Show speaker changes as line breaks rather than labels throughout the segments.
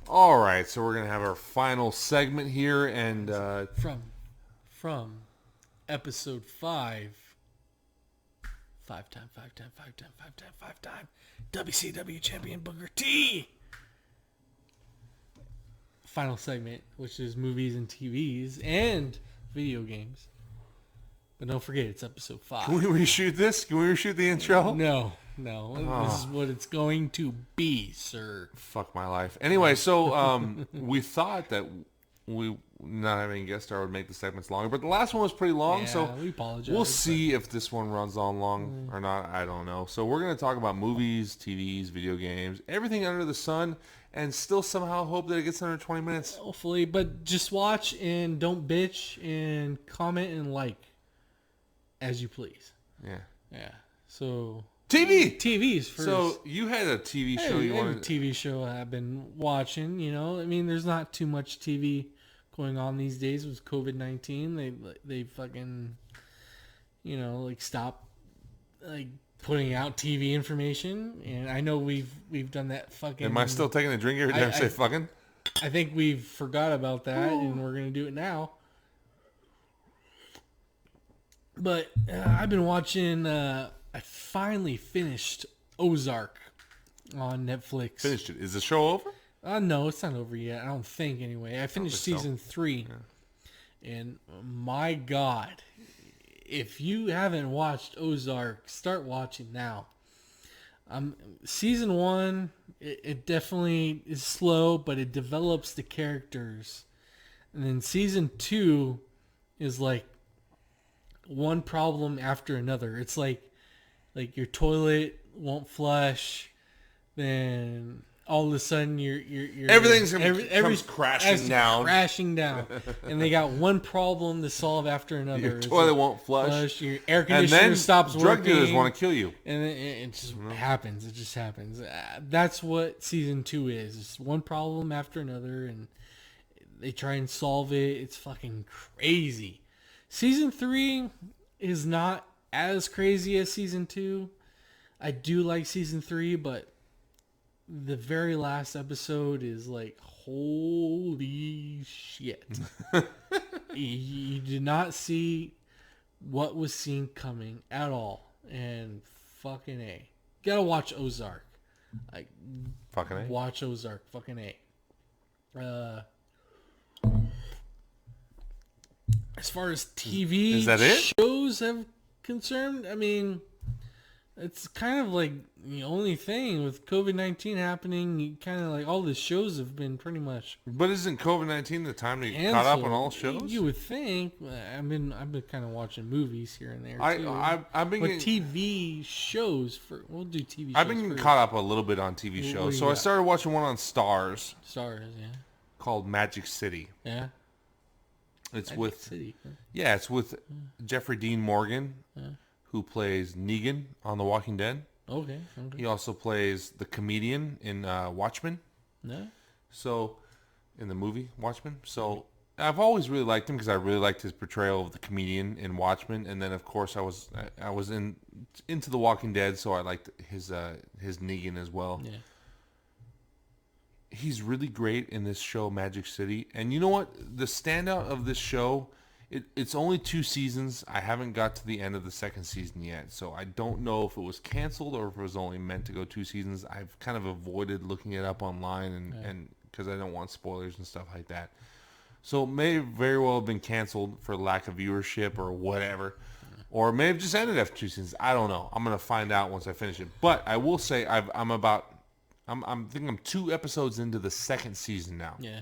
All right, so we're gonna have our final segment here, and
From episode 5 time WCW champion Booker T. Final segment, which is movies and TVs and video games. But don't forget, it's episode 5.
can we reshoot this? Can we reshoot the intro?
No. This is what it's going to be, sir.
Fuck my life. Anyway, so we thought that we not having a guest star would make the segments longer, but the last one was pretty long,
Yeah,
so
we apologize.
we'll see if this one runs on long or not. I don't know. So we're gonna talk about movies, TVs, video games, everything under the sun, and still somehow hope that it gets under 20 minutes.
Hopefully, but just watch and don't bitch and comment and like as you please.
Yeah.
So
TVs
first.
So you had a TV show you
I have a
wanted.
TV show I've been watching. I mean, there's not too much TV going on these days with COVID-19. They fucking like stop like putting out TV information, and I know we've done that fucking.
Am I still taking a drink every time I say fucking?
I think we've forgot about that, and we're gonna do it now. But I've been watching. I finally finished Ozark on Netflix.
Finished it. Is the show over?
No, it's not over yet. I don't think anyway. I finished season 3, and my God, if you haven't watched Ozark, start watching now. Season 1, it definitely is slow, but it develops the characters, and then season 2 is like one problem after another. It's like your toilet won't flush, then all of a sudden you're
Everything's comes crashing down,
and they got one problem to solve after another.
Your toilet won't flush.
Your air
And
conditioner
then
stops
drug
working.
dealers want to kill you.
And it just happens. It just happens. That's what season 2 is. It's one problem after another, and they try and solve it. It's fucking crazy. Season 3 is not as crazy as season 2. I do like season 3, but the very last episode is like, holy shit. You did not see what was seen coming at all. And fucking A. You gotta watch Ozark.
Fucking A.
Watch Ozark. Fucking A. As far as TV
Is that it?
shows have concerned, I mean, it's kind of like the only thing with COVID-19 happening. You kind of like all the shows have been pretty much.
But isn't COVID-19 the time to get
canceled.
caught up on all shows?
You would think. I've been kind of watching movies here and there too.
I've been
but
getting,
TV shows we'll do TV shows.
I've been getting caught up a little bit on TV
What
shows.
do
So
you
I
got?
started watching one on Stars
Stars, yeah,
called Magic City.
yeah.
It's
Magic
with
City.
it's with Jeffrey Dean Morgan, who plays Negan on The Walking Dead.
Okay.
He also plays the comedian in Watchmen.
No.
So, in the movie Watchmen. So, I've always really liked him because I really liked his portrayal of the comedian in Watchmen. And then, of course, I was into The Walking Dead, so I liked his Negan as well.
Yeah.
He's really great in this show, Magic City. And you know what? The standout of this show, it's only 2 seasons. I haven't got to the end of the second season yet. So I don't know if it was canceled or if it was only meant to go 2 seasons. I've kind of avoided looking it up online and because I don't want spoilers and stuff like that. So it may very well have been canceled for lack of viewership or whatever. Or it may have just ended after 2 seasons. I don't know. I'm going to find out once I finish it. But I will say I think I'm 2 episodes into the second season now.
Yeah.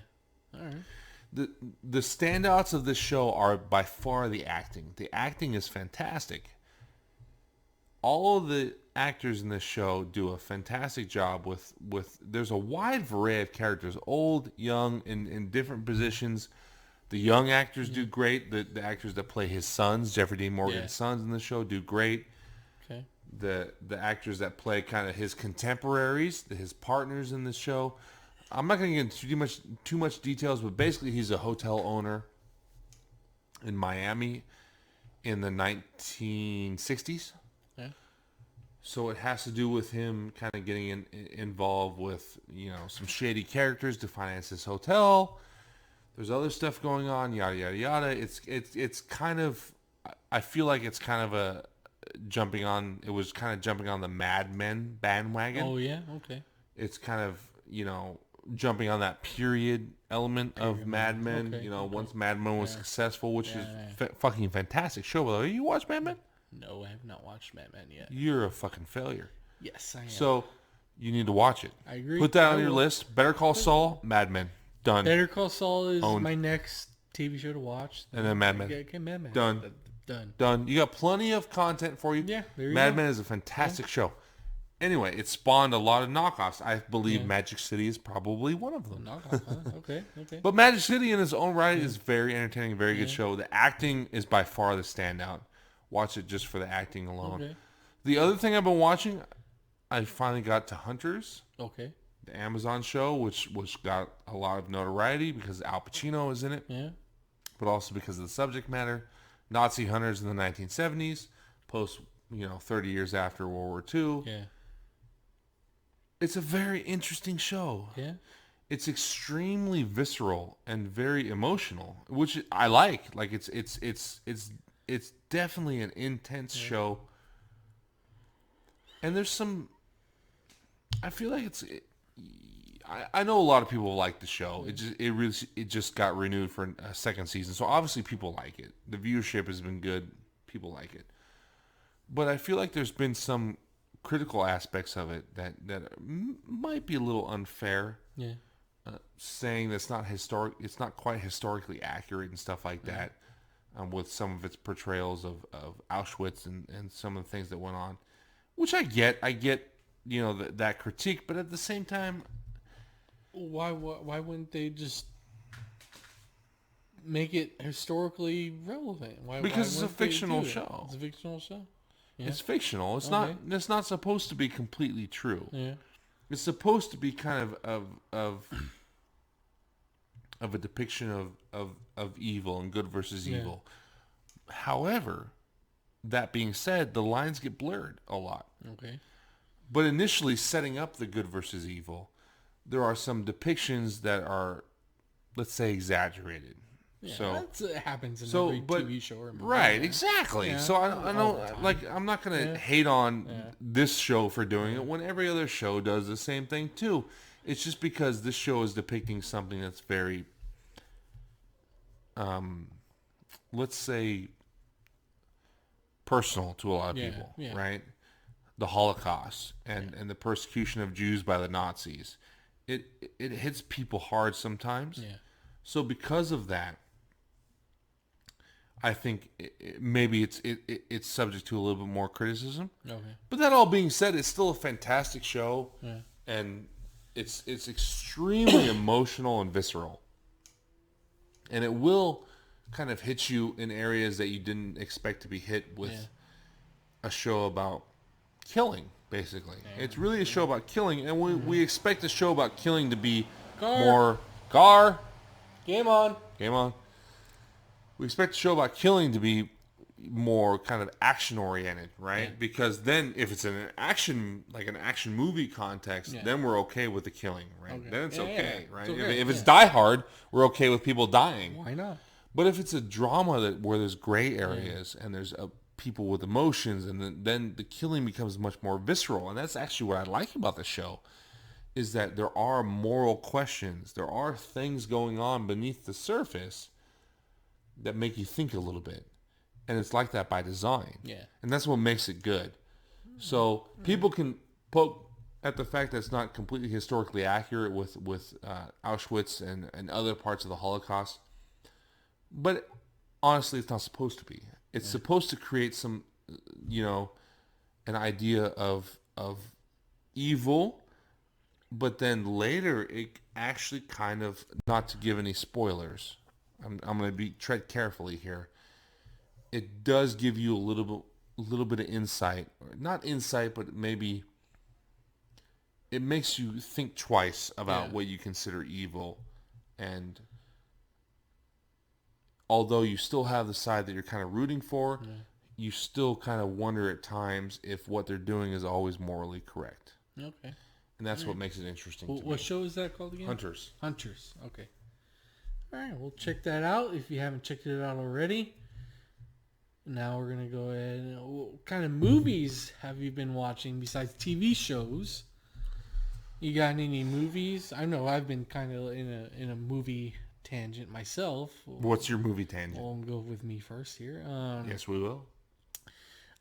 All right.
The standouts of this show are by far the acting. The acting is fantastic. All of the actors in this show do a fantastic job with there's a wide variety of characters, old, young, in different positions. The young actors do great. The actors that play his sons, Jeffrey Dean Morgan's sons in the show, do great.
Okay.
The actors that play kind of his contemporaries, his partners in the show. I'm not going to get into too much details, but basically he's a hotel owner in Miami in the 1960s.
Yeah.
So it has to do with him kind of getting involved with, some shady characters to finance his hotel. There's other stuff going on, yada yada yada. It's kind of, I feel like it's kind of a jumping on. It was kind of jumping on the Mad Men bandwagon.
Oh yeah, okay.
It's kind of jumping on that period element of Mad Men.
Okay,
Once Mad Men was successful, which is
yeah.
fucking fantastic show. By the way, you watch Mad Men?
No, I have not watched Mad Men yet.
You're a fucking failure.
Yes, I am.
So you need to watch it.
I agree.
Put that on your list. Better Call Saul, Mad Men. Done.
Better Call Saul is
Owned.
my next TV show to watch.
And then Mad Men.
Okay, Mad Men.
Done.
Done.
You got plenty of content for you.
Yeah, there you
Mad
go.
Men is a fantastic show. Anyway, it spawned a lot of knockoffs. I believe Magic City is probably one of them.
Knockoff, huh? Okay.
But Magic City in its own right is very entertaining, very good show. The acting is by far the standout. Watch it just for the acting alone.
Okay.
The other thing I've been watching, I finally got to Hunters,
Okay.
the Amazon show, which got a lot of notoriety because Al Pacino is in it,
Yeah.
but also because of the subject matter. Nazi hunters in the 1970s, post 30 years after World War II.
Yeah.
It's a very interesting show.
Yeah.
It's extremely visceral and very emotional, which I like. Like it's definitely an intense show. And there's some. I feel like I know a lot of people like the show. It just got renewed for a second season, so obviously people like it. The viewership has been good. People like it, but I feel like there's been some critical aspects of it that might be a little unfair.
Yeah.
Saying that's not historic, it's not quite historically accurate and stuff like that, with some of its portrayals of Auschwitz and some of the things that went on, which I get that critique, but at the same time,
Why wouldn't they just make it historically relevant?
Because it's a fictional show.
It's a fictional show. Yeah.
It's fictional. It's
Okay.
not. It's not supposed to be completely true.
Yeah.
It's supposed to be kind of a depiction of evil and good versus evil. However, that being said, the lines get blurred a lot.
Okay.
But initially setting up the good versus evil, there are some depictions that are, let's say, exaggerated.
Yeah,
So
it happens in every TV show or movie.
right,
Yeah.
exactly.
Yeah.
So I
All the
don't
time.
like. I'm not gonna hate on this show for doing it when every other show does the same thing too. It's just because this show is depicting something that's very, let's say, personal to a lot of people,
yeah.
right? The Holocaust and the persecution of Jews by the Nazis. It hits people hard sometimes.
Yeah.
So because of that, I think maybe it's subject to a little bit more criticism.
Okay.
But that all being said, it's still a fantastic show,
Yeah.
and it's extremely emotional and visceral, and it will kind of hit you in areas that you didn't expect to be hit with a show about killing. Basically, it's really a show about killing, and we expect a show about killing to be more
Game on.
We expect a show about killing to be more kind of action oriented, right?
Yeah.
Because then if it's an action movie context, then we're okay with the killing, right?
Okay.
Then it's okay, right?
It's okay,
If it's Die Hard, we're okay with people dying.
Why not?
But if it's a drama where there's gray areas and there's people with emotions, and then the killing becomes much more visceral, and that's actually what I like about the show, is that there are moral questions, there are things going on beneath the surface that make you think a little bit, and it's like that by design.
Yeah.
And that's what makes it good. So people can poke at the fact that it's not completely historically accurate with Auschwitz and other parts of the Holocaust, but honestly, it's not supposed to be. It's supposed to create some, an idea of evil, but then later it actually kind of, not to give any spoilers, I'm going to tread carefully here. It does give you a little bit of insight, or not insight, but maybe it makes you think twice about what you consider evil, and although you still have the side that you're kind of rooting for, you still kind of wonder at times if what they're doing is always morally correct.
Okay.
And that's what makes it interesting to me.
What show is that called again?
Hunters.
Hunters. Okay. All right, we'll check that out if you haven't checked it out already. Now we're going to go ahead and what kind of movies have you been watching besides TV shows? You got any movies? I know I've been kind of in a movie tangent myself.
What's your movie tangent?
Well, go with me first here.
Yes, we will.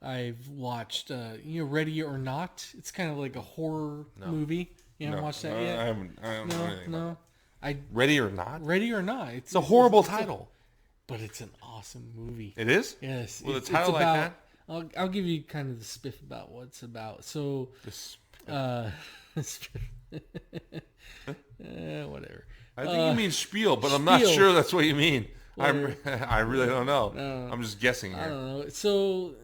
I've watched Ready or Not. It's kind of like a horror movie. You haven't watched that yet?
I haven't know anything about it. Ready or Not?
Ready or Not.
It's a horrible title.
But it's an awesome movie.
It is?
Yes.
With a title like that?
I'll give you kind of the spiff about what it's about. So, whatever.
I think you mean spiel, but I'm not sure that's what you mean. I really don't know. I'm just guessing here.
I don't know. So,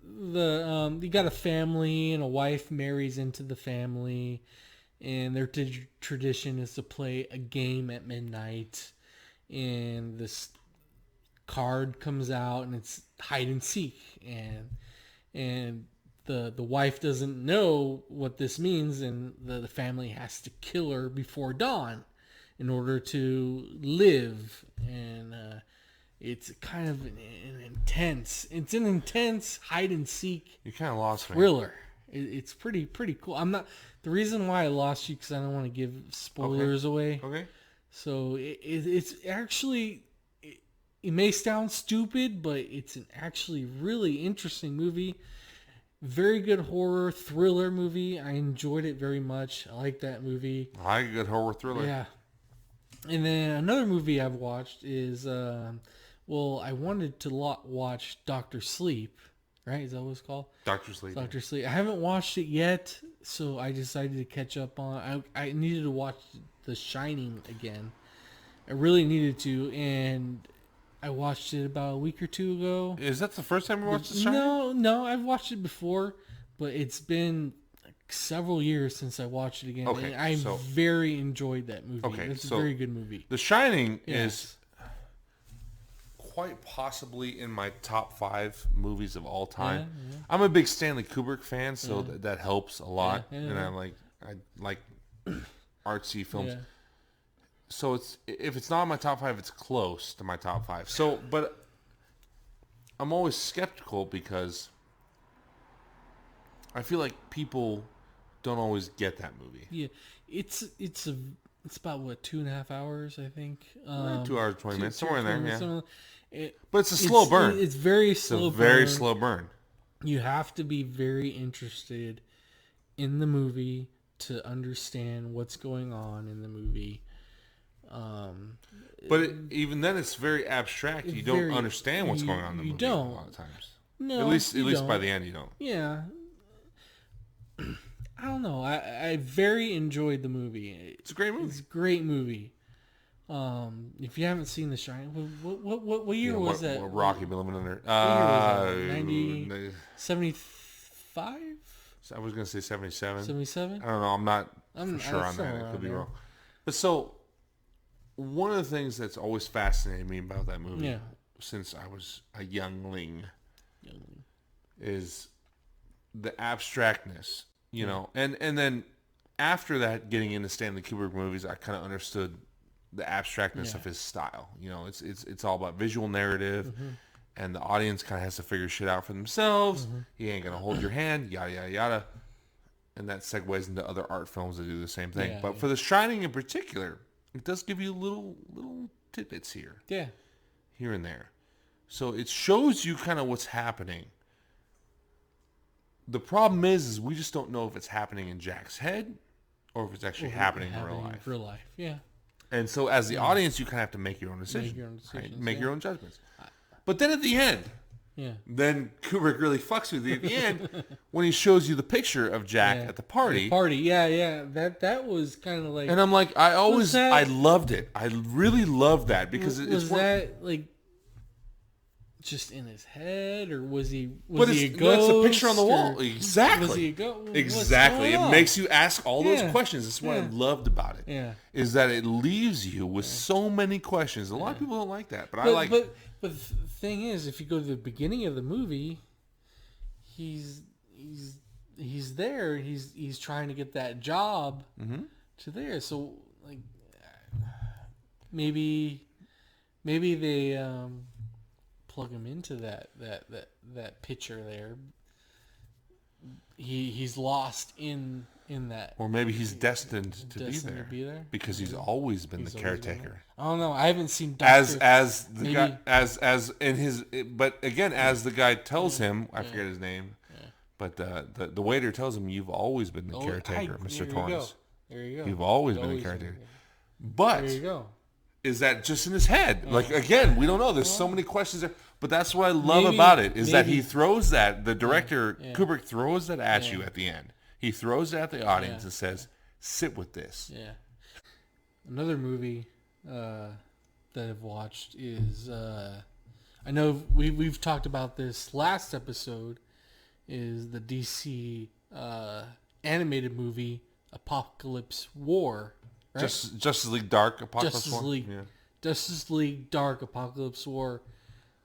you got a family and a wife marries into the family, and their tradition is to play a game at midnight, and this card comes out and it's hide and seek, and the wife doesn't know what this means, and the family has to kill her before dawn in order to live. And it's kind of an intense hide and seek.
You kind of lost me.
Thriller. It's pretty cool. The reason why I lost you because I don't want to give spoilers away.
Okay.
So it's actually. It may sound stupid, but it's an actually really interesting movie. Very good horror thriller movie. I enjoyed it very much. I like that movie.
I like a good horror thriller.
Yeah. And then another movie I've watched is, I wanted to watch Dr. Sleep. Right? Is that what it's called?
Dr. Sleep.
Dr. Sleep. I haven't watched it yet, so I decided to catch up on. I needed to watch The Shining again. I really needed to, and I watched it about a week or two ago.
Is that the first time you watched The Shining?
No, I've watched it before, but it's been several years since I watched it again.
Okay,
and I very enjoyed that movie.
Okay,
It's a very good movie.
The Shining is quite possibly in my top 5 movies of all time. Yeah. I'm a big Stanley Kubrick fan, so that helps a lot. And I like artsy films. Yeah. So if it's not in my top 5, it's close to my top 5. So, but I'm always skeptical because I feel like people don't always get that movie.
Yeah, it's about 2.5 hours, I think.
2 hours 20 minutes, somewhere in there. Yeah. But it's a slow burn.
It's very slow.
It's a very slow burn.
You have to be very interested in the movie to understand what's going on in the movie.
But even then, it's very abstract. You don't understand what's going on in the movie.
You don't.
A lot of times.
No,
at least by the end, you don't.
Yeah. I don't know. I very enjoyed the movie.
It's a great movie.
It's a great movie. If you haven't seen The Shining, what year was that?
What rock you been living under?
75?
I was going to say 77.
77?
I don't know. I'm not for sure on that. It could be wrong. But so, one of the things that's always fascinated me about that movie, since I was a youngling, is the abstractness, you know. And then after that, getting into Stanley Kubrick movies, I kind of understood the abstractness of his style. You know, it's all about visual narrative, and the audience kind of has to figure shit out for themselves. He ain't gonna hold your hand, yada yada yada. And that segues into other art films that do the same thing. But for The Shining in particular, it does give you little tidbits here.
Yeah.
Here and there. So it shows you kind of what's happening. The problem is we just don't know if it's happening in Jack's head or if it's actually happening in real life.
Real life, yeah.
And so as the audience, you kind of have to make your own decision. Make your own judgments. But then at the end, then Kubrick really fucks with you at the end when he shows you the picture of Jack at the party.
That was kind of like...
And I'm like, I loved it. I really loved that because
was that like just in his head, or was he a ghost?
That's a picture on the wall. Exactly.
Was he a ghost?
Exactly. It makes you ask all those questions. That's what I loved about it.
Yeah.
Is that it leaves you with so many questions. A lot of people don't like that, but I like it.
But the thing is, if you go to the beginning of the movie, he's there. He's trying to get that job to there. So like maybe they plug him into that picture there. He's lost in that.
Or maybe he's destined to be there because he's always been the caretaker.
I don't know. I haven't seen Dr.
As the guy as in his, but again, as the guy tells him, I forget his name, but the waiter tells him, "You've always been the caretaker, Mr. Torrance.
There you go.
You've always been the caretaker." But
there you go.
Is that just in his head? Like, again, we don't know. There's so many questions there. But that's what I love about it is that he throws that. The director, Kubrick, throws that at you at the end. He throws it at the audience and says, sit with this.
Yeah. Another movie that I've watched is, I know we've talked about this last episode, is the DC animated movie Apocalypse War. Right?
Justice League Dark Apocalypse War.
Justice League Dark Apocalypse War.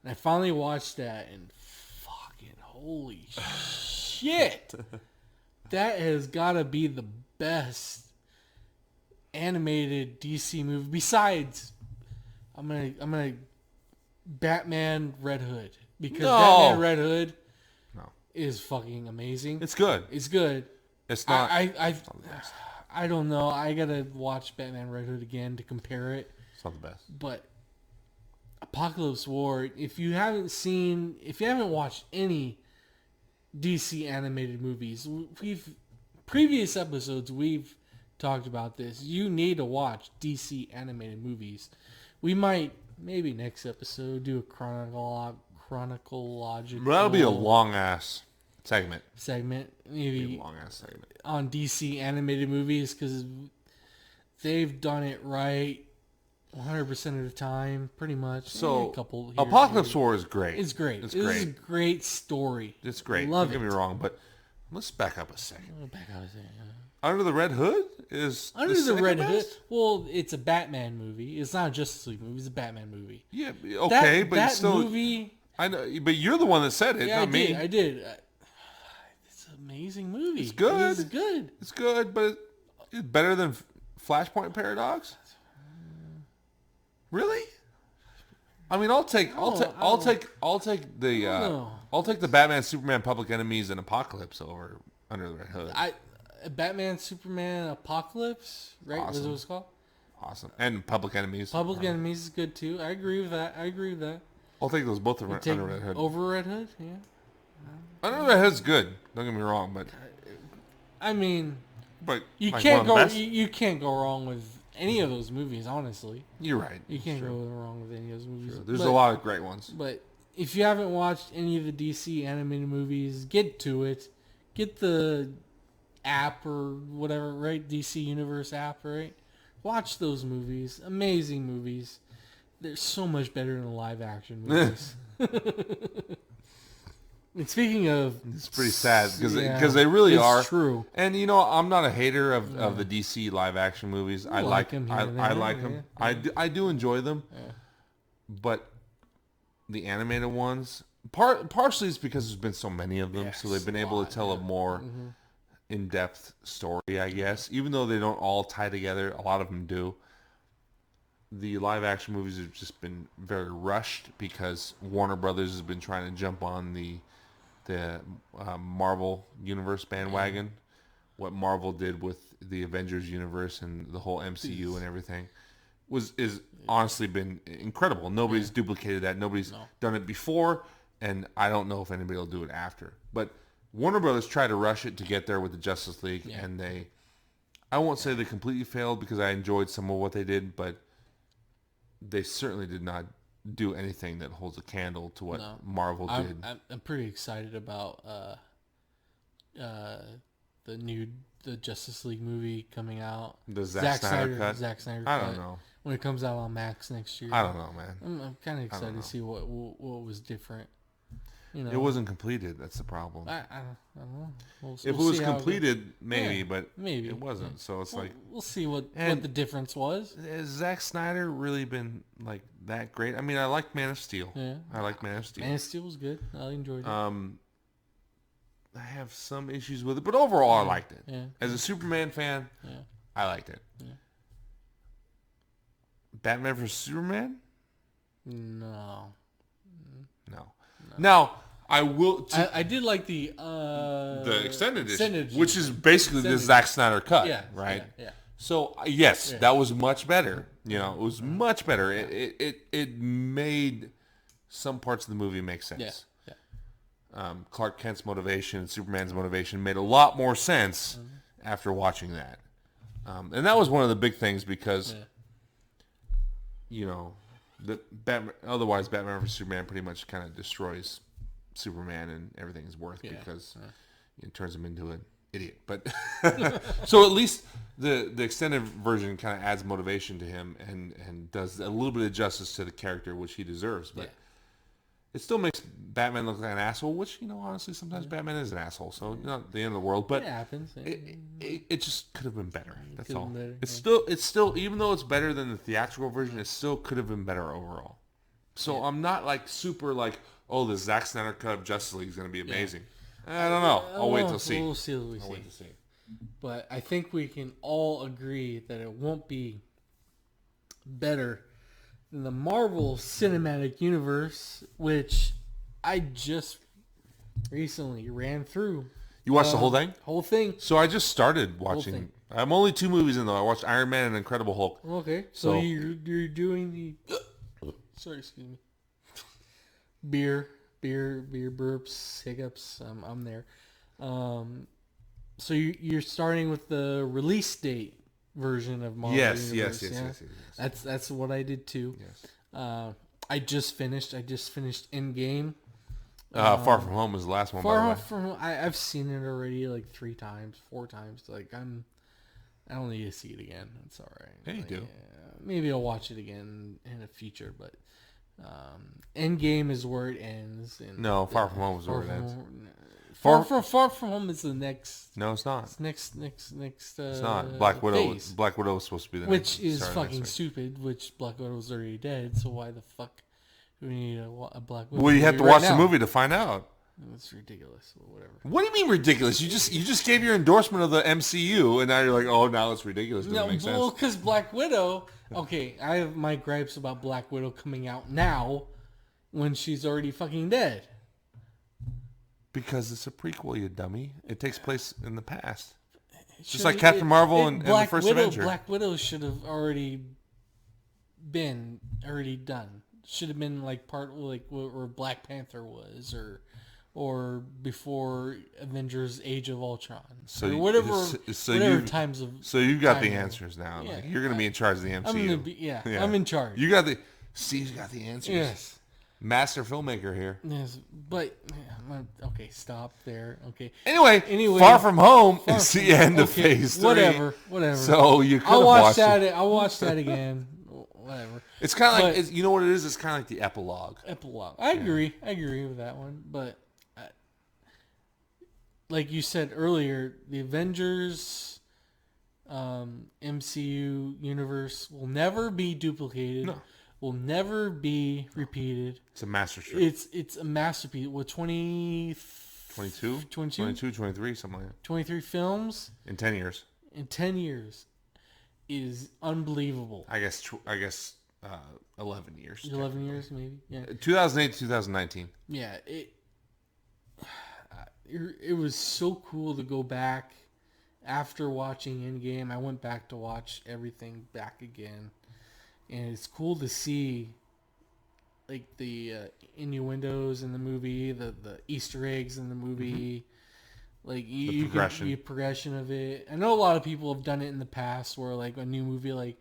And I finally watched that, and fucking holy shit, that has got to be the best animated DC movie besides I'm gonna Batman Red Hood, because Batman Red Hood is fucking amazing.
It's good.
It's good.
It's not.
I don't know. I gotta watch Batman Red Hood again to compare it.
It's not the best.
But Apocalypse War, if you haven't watched any DC animated movies, previous episodes we've talked about this. You need to watch DC animated movies. We might maybe next episode do a chronological.
That'll be a long ass segment.
Maybe
a long ass segment
on DC animated movies, because they've done it right 100% of the time, pretty much.
So,
a couple
Apocalypse War is great.
It's great.
It's
great.
great.
It's a great story.
It's great.
Love
Don't get me wrong, but let's back up a second.
Back up a second.
Under the Red Hood is
Under the Red Hood. Well, it's a Batman movie. It's not a Justice League movie. It's a Batman movie.
Yeah, okay, but
that
still,
movie.
I know, but you're the one that said it, not me.
I did. It's an amazing movie.
It's good.
It's good.
It's good, but it's better than Flashpoint Paradox. Really? I mean, I'll take the Batman, Superman, Public Enemies, and Apocalypse over Under the Red Hood.
Batman, Superman, Apocalypse, right?
Awesome.
That's what it's called.
Awesome. And Public Enemies.
Public Enemies is good too. I agree with that.
I'll take those both over Under Red Hood.
Over Red Hood, yeah.
Under Red Hood's good. Don't get me wrong, but
I mean,
but
you
like
can't go. You can't go wrong with any of those movies. Honestly,
you're right.
You can't go wrong with any of those movies.
Sure. There's a lot of great ones.
But if you haven't watched any of the DC animated movies, get to it. Get the app or whatever, right? DC Universe app, right? Watch those movies. Amazing movies. They're so much better than the live action movies. And speaking of,
it's pretty sad because they really are
true.
And you know, I'm not a hater of the DC live action movies. I like them. I like them. I do enjoy them. Yeah. But the animated ones, partially it's because there's been so many of them, so they've been able to tell a more in-depth story, I guess. Even though they don't all tie together, a lot of them do. The live action movies have just been very rushed because Warner Brothers has been trying to jump on the Marvel Universe bandwagon. What Marvel did with the Avengers universe and the whole MCU and everything is honestly been incredible. Nobody's duplicated that. Nobody's done it before, and I don't know if anybody will do it after. But Warner Brothers tried to rush it to get there with the Justice League, and I won't say they completely failed because I enjoyed some of what they did, but they certainly did not do anything that holds a candle to what Marvel did.
I'm pretty excited about the Justice League movie coming out.
The Zack Snyder cut.
Zack Snyder
I
cut.
don't know
when it comes out on Max next year.
I don't know, man.
I'm kind of excited to see what was different. You know,
It wasn't completed. That's the problem.
I don't know.
If it was completed, maybe, but
maybe
it wasn't. Yeah. So it's
we'll see what the difference was.
Has Zack Snyder really been like that great? I mean, I like Man of Steel.
Yeah,
I like Man of Steel.
Man of Steel was good. I enjoyed it.
I have some issues with it, but overall, I liked it.
Yeah.
As a Superman fan, I liked it.
Yeah.
Batman vs Superman?
No.
Now, I will.
I did like the
extended edition, which is basically the Zack Snyder cut, right?
Yeah.
So yes, that was much better. You know, it was much better. It made some parts of the movie make sense. Yeah. Clark Kent's motivation and Superman's motivation made a lot more sense after watching that, and that was one of the big things because, you know, otherwise Batman vs Superman pretty much kind of destroys Superman and everything's worth because it turns him into an idiot. But so at least the extended version kind of adds motivation to him and does a little bit of justice to the character, which he deserves. But it still makes Batman look like an asshole, which, you know, honestly, sometimes Batman is an asshole. So not the end of the world, but
it happens.
It just could have been better. That's all.
Better,
It's still even though it's better than the theatrical version, it still could have been better overall. So I'm not like super like, oh, the Zack Snyder cut of Justice League is going to be amazing. I don't know. I'll wait till see.
We'll see what we see.
Wait to see.
But I think we can all agree that it won't be better than the Marvel Cinematic Universe, which I just recently ran through.
You watched the whole thing?
Whole thing.
So I just started watching. I'm only 2 movies in though. I watched Iron Man and Incredible Hulk.
Okay. So you're doing the. Sorry, excuse me. Beer burps, hiccups. I'm there. So you're starting with the release date version of Marvel Universe. Yes. That's what I did too.
Yes.
I just finished Endgame.
Far From Home was the last one.
Far From Home. I've seen it already like 3 times, 4 times. Like I don't need to see it again. It's all right.
Yeah, you do.
Maybe I'll watch it again in the future, but Endgame is where it ends. And
no, Far From Home is where it ends.
Far From Home is the next.
No, it's not.
Next.
It's not. Black Widow.
Phase,
Black Widow is supposed to be the
which
next.
is fucking stupid. Which Black Widow's already dead. So why the fuck do we need a Black Widow?
Well, you have to watch the movie to find out.
It's ridiculous or whatever.
What do you mean ridiculous? You just gave your endorsement of the MCU, and now you're like, oh, now it's ridiculous. Doesn't make sense.
Well, because Black Widow. Okay, I have my gripes about Black Widow coming out now, when she's already fucking dead.
Because it's a prequel, you dummy. It takes place in the past. Just like Captain Marvel and the first Avenger.
Black Widow should have already done. Should have been like part like where Black Panther was, or before Avengers: Age of Ultron. So times of.
So you've got the answers now. Yeah, like, you're going to be in charge of the MCU.
I'm in charge.
You got the answers.
Yes.
Master filmmaker here.
Yes, but okay, stop there. Okay.
Anyway, Far From Home is the end of Phase 3.
Whatever.
So you could watch that.
I'll watch that again. Whatever.
It's kind of like you know what it is. It's kind of like the epilogue.
I agree. I agree with that one. But like you said earlier, the Avengers MCU universe will never be duplicated.
No.
Will never be repeated.
It's a masterpiece.
It's a masterpiece. With 22,
23, something like that.
23 films.
In 10 years.
In 10 years. Is unbelievable.
I guess 11 years.
11 years, maybe. Yeah.
2008 to 2019.
Yeah. It was so cool to go back after watching Endgame. I went back to watch everything back again. And it's cool to see, like, the innuendos in the movie, the Easter eggs in the movie, like the progression of it. I know a lot of people have done it in the past, where like a new movie like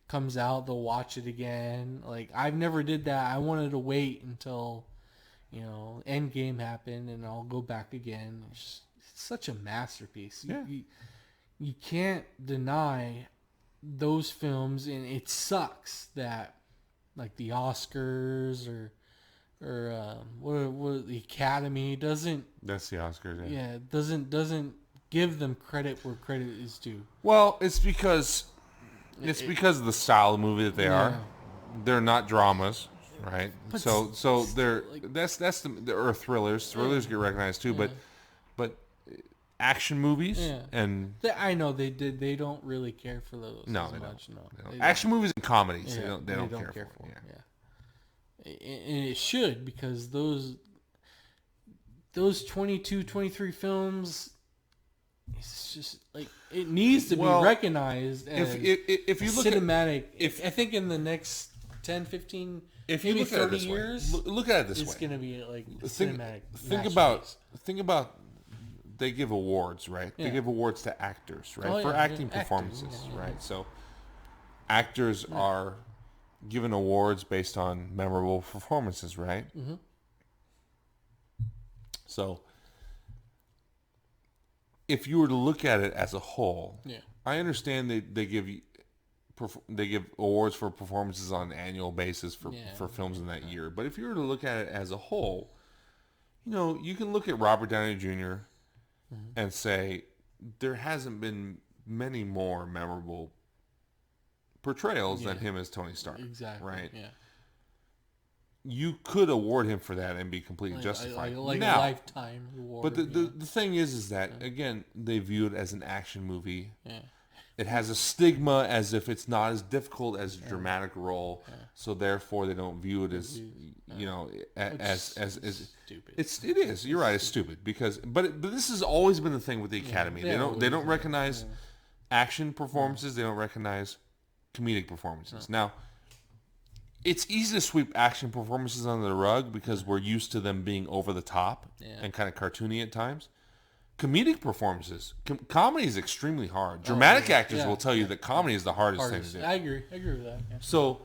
comes out, they'll watch it again. Like I've never did that. I wanted to wait until Endgame happened, and I'll go back again. It's such a masterpiece.
Yeah.
You can't deny those films, and it sucks that like the Oscars or what the Academy doesn't.
That's the Oscars.
Yeah, doesn't give them credit where credit is due.
Well, it's because of the style of movie that they are. They're not dramas, right?
But
So they're that's the or thrillers. Thrillers get recognized too, but action movies and
I know they don't really care for those
no,
as
they
much.
don't.
No,
They don't. Action movies and comedies,
Yeah,
they don't care for.
Yeah. And it should, because those 22, 23 films, it's just like it needs to be recognized as
if you look
cinematic. I think in the next 10, 15, maybe 30 years,
look at it this way.
It's going to be like cinematic.
Think about they give awards, right?
Yeah.
They give awards to actors, right? For acting performances, right? So actors are given awards based on memorable performances, right? Mm-hmm. So if you were to look at it as a whole, I understand they give awards for performances on an annual basis for films in that year. But if you were to look at it as a whole, you can look at Robert Downey Jr. and say there hasn't been many more memorable portrayals than him as Tony Stark. Exactly. Right? Yeah. You could award him for that and be completely justified.
Like a lifetime award.
But the thing is that, again, they view it as an action movie. Yeah. It has a stigma as if it's not as difficult as a dramatic role, so therefore they don't view it as as
stupid.
It is. You're right. It's stupid but this has always been the thing with the Academy. They don't recognize action performances. They don't recognize comedic performances. Now, it's easy to sweep action performances under the rug because we're used to them being over the top and kind of cartoony at times. Comedic performances, comedy is extremely hard. Dramatic actors will tell you that comedy is the hardest thing to do.
I agree with that. Yeah.
So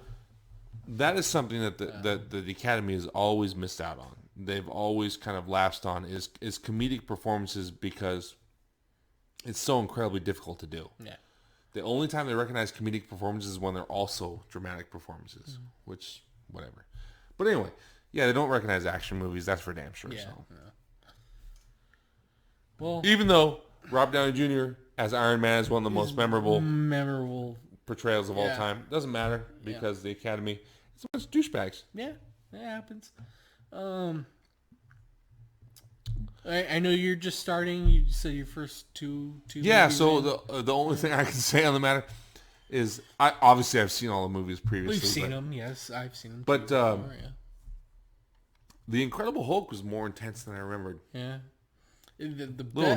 that is something that the Academy has always missed out on. They've always kind of lapsed on is comedic performances because it's so incredibly difficult to do. Yeah. The only time they recognize comedic performances is when they're also dramatic performances, which whatever. But anyway, they don't recognize action movies. That's for damn sure. So. Yeah. Well, even though Rob Downey Jr. as Iron Man is one of the most memorable portrayals of all time, doesn't matter because the Academy is a bunch of douchebags.
Yeah, that happens. I know you're just starting. You said your first two.
Yeah. So the only thing I can say on the matter is I've seen all the movies previously.
We've seen them. Yes, I've seen them.
But The Incredible Hulk was more intense than I remembered.
Yeah.
Little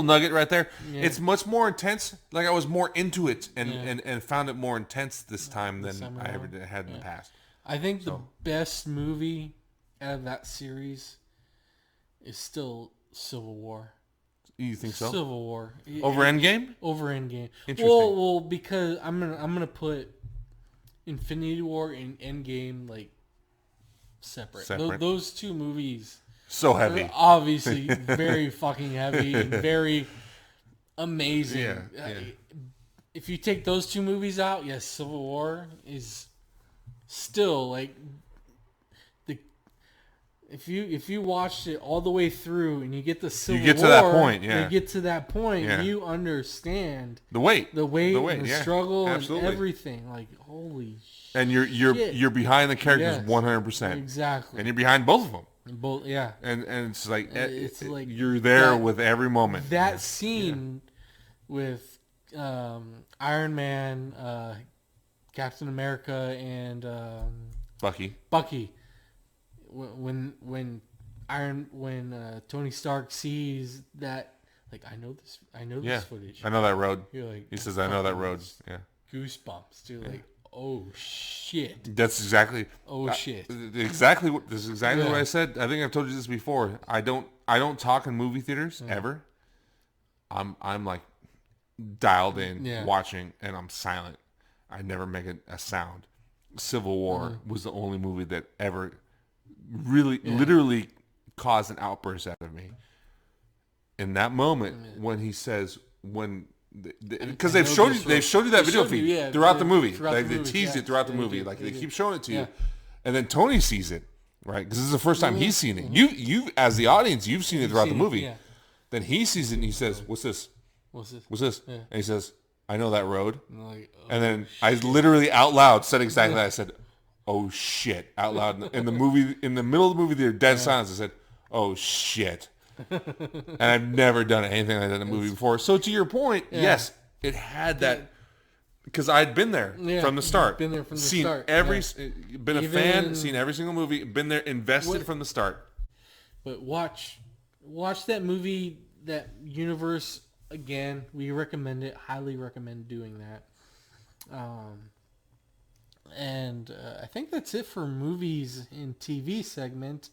nugget right there. Yeah. It's much more intense. Like I was more into it and found it more intense this time than I ever had in the past.
I think the best movie out of that series is still Civil War.
You think so?
Civil War
over Endgame.
Over Endgame.
Interesting.
Well, because I'm gonna put Infinity War and Endgame like separate. Those two movies.
So heavy.
Obviously, very fucking heavy and very amazing.
Yeah.
If you take those two movies out, yes, Civil War is still like if you watched it all the way through and you get the Civil War,
you get to that point,
and you understand
the weight,
and the struggle, absolutely. And everything. Like holy shit.
And you're behind the characters 100%.
Exactly.
And you're behind both of them.
Both, yeah.
And it's like you're there with every moment.
That scene with Iron Man, Captain America, and
Bucky.
When Tony Stark sees that, like I know this footage.
I know that road.
You're like,
he says, I know that road. Yeah.
Goosebumps, dude. Like, oh shit.
That's exactly.
Oh shit.
This is exactly what I said. I think I've told you this before. I don't talk in movie theaters ever. I'm like dialed in watching, and I'm silent. I never make a sound. Civil War was the only movie that ever really literally caused an outburst out of me. In that moment when he says because they've showed you that video feed throughout the movie. They teased it throughout the movie. Like they keep showing it to you, and then Tony sees it, right? Because this is the first time he's seen it. You as the audience, you've seen it throughout the movie.
Yeah.
Then he sees it and he says, "What's this?
What's this?
What's this?"
Yeah.
And he says, "I know that road."
And, like, oh,
And then I literally out loud said exactly that. I said, "Oh shit!" out loud in the movie, in the middle of the movie. There's dead silence. I said, "Oh shit!" And I've never done anything like that in a movie before. So to your point, yes, it had that. Because I'd been there from the start.
Been there from the
seen
start.
Been a fan, seen every single movie, been there, invested from the start.
But watch that movie, that universe again. We recommend it. Highly recommend doing that. And I think that's it for movies and TV segment.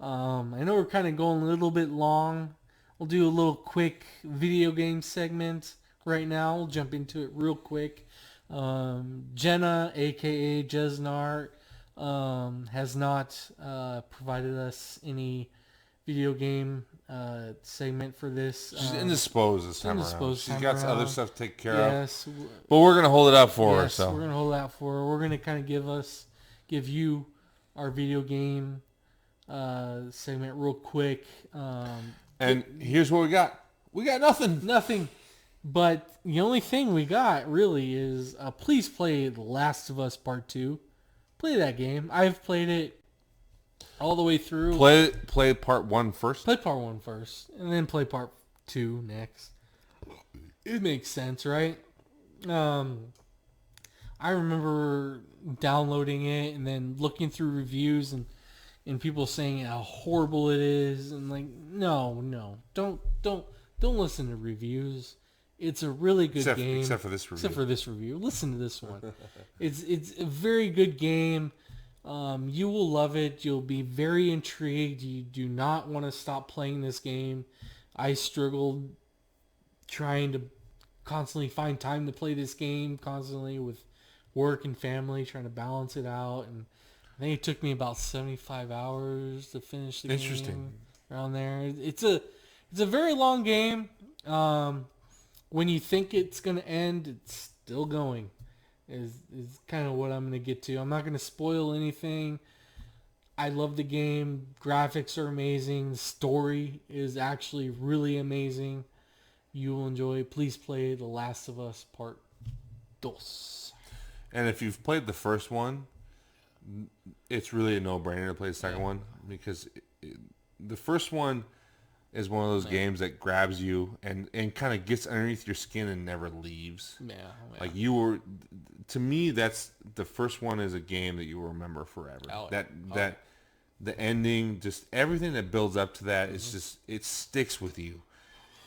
I know we're kind of going a little bit long. We'll do a little quick video game segment right now. We'll jump into it real quick. Jenna, aka Jesnar, has not provided us any video game segment for this.
She's indisposed this time around. She's got some other stuff to take care of. But we're going to hold it up for her. So
we're going to hold it out for her. We're going to kind of give you our video game segment real quick.
And here's what we got. We got nothing.
Nothing. But the only thing we got really is please play The Last of Us Part 2. Play that game. I've played it all the way through.
Play part 1 first.
Play part 1 first, and then play part 2 next. It makes sense, right? I remember downloading it and then looking through reviews and people saying how horrible it is, and like, no, don't listen to reviews. It's a really good game.
Except for this review.
Listen to this one. It's a very good game. You will love it. You'll be very intrigued. You do not want to stop playing this game. I struggled trying to constantly find time to play this game, constantly with work and family, trying to balance it out. And I think it took me about 75 hours to finish the game. Around there. It's a very long game. When you think it's going to end, it's still going. Is kind of what I'm going to get to. I'm not going to spoil anything. I love the game. Graphics are amazing. The story is actually really amazing. You will enjoy it. Please play The Last of Us Part 2.
And if you've played the first one, it's really a no-brainer to play the second one, because the first one is one of those games that grabs you and kind of gets underneath your skin and never leaves. Yeah. Like to me, that's the first one is a game that you will remember forever. The ending, just everything that builds up to that, it's just, it sticks with you.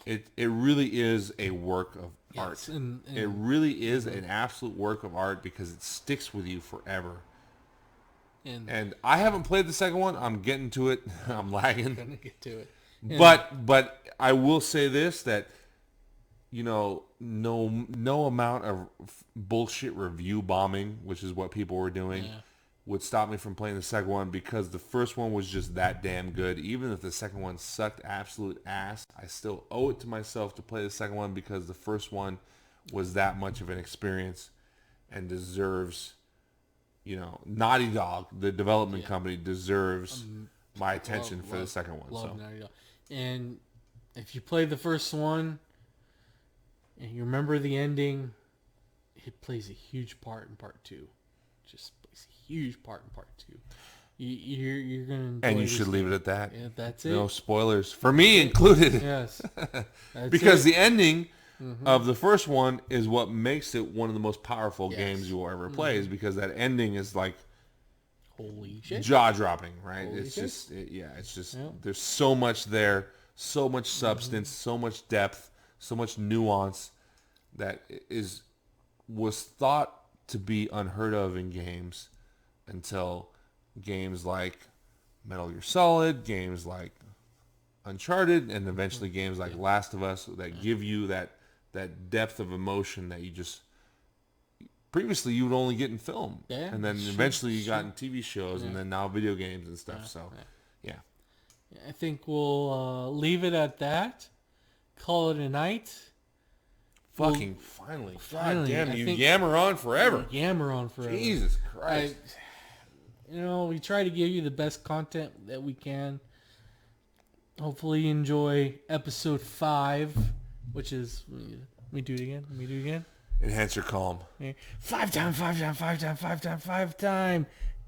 It really is a work of art. It really is an absolute work of art because it sticks with you forever. And I haven't played the second one. I'm getting to it. I'm lagging.
Gonna get to it.
But I will say this, that no amount of bullshit review bombing, which is what people were doing, would stop me from playing the second one, because the first one was just that damn good. Even if the second one sucked absolute ass, I still owe it to myself to play the second one, because the first one was that much of an experience and deserves, Naughty Dog, the development company, deserves my attention for the second one.
Love Naughty Dog. And if you play the first one and you remember the ending, it plays a huge part in part 2. Just plays a huge part in part 2. You're gonna,
and you should leave it at that.
Yeah, that's it.
No spoilers for me included.
Yes,
because the ending of the first one is what makes it one of the most powerful games you will ever play. Is because that ending is like,
holy shit,
jaw-dropping, right?
Holy
it's
shit.
just, it's just, there's so much there, so much substance, so much depth, so much nuance that was thought to be unheard of in games until games like Metal Gear Solid, games like Uncharted, and eventually games like Last of Us that give you that depth of emotion that you just... Previously, you would only get in film, and then eventually you got in TV shows, and then now video games and stuff.
I think we'll leave it at that. Call it a night.
Finally. God damn, you yammer on forever.
Yammer on forever.
Jesus Christ.
We try to give you the best content that we can. Hopefully you enjoy episode 5, which is... We do it again?
Enhance your calm.
Yeah. 5-time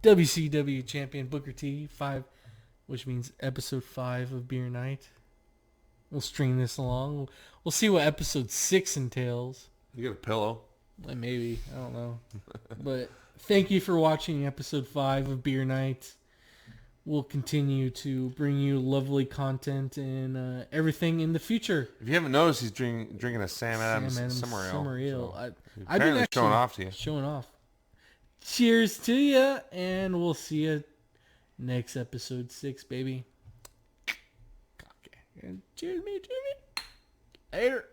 WCW champion Booker T. 5, which means episode 5 of Beer Night. We'll string this along. We'll see what episode 6 entails.
You got a pillow?
Maybe. I don't know. But thank you for watching episode 5 of Beer Night. We'll continue to bring you lovely content and everything in the future.
If you haven't noticed, he's drinking a Sam Adams Summer Ale.
So
I've been actually showing off to you.
Showing off. Cheers to you, and we'll see you next episode 6, baby. Okay. Cheers me. Later.